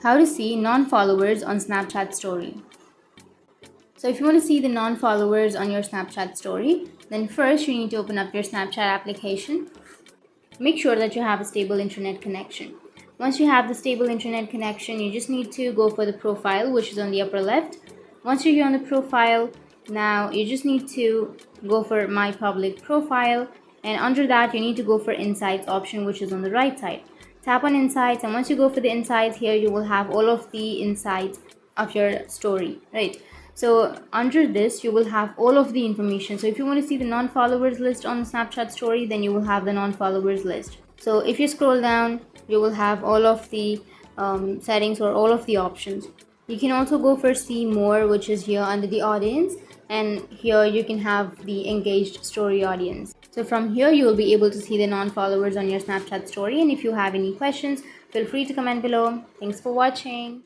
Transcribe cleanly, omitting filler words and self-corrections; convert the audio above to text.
How to see non-followers on Snapchat story. So if you want to see the non-followers on your Snapchat story, then first you need to open up your Snapchat application. Make sure that you have a stable internet connection. Once you have the stable internet connection, you just need to go for the profile, which is on the upper left. Once you're here on the profile, now you just need to go for my public profile, and under that you need to go for insights option, which is on the right side. Tap on insights, and once you go for the insights, here you will have all of the insights of your story, right? So under this you will have all of the information. So if you want to see the non-followers list on the Snapchat story, then you will have the non-followers list. So if you scroll down, you will have all of the settings or all of the options. You can also go for see more, which is here under the audience, and here you can have the engaged story audience. So from here you will be able to see the non-followers on your Snapchat story, and if you have any questions, feel free to comment below. Thanks for watching.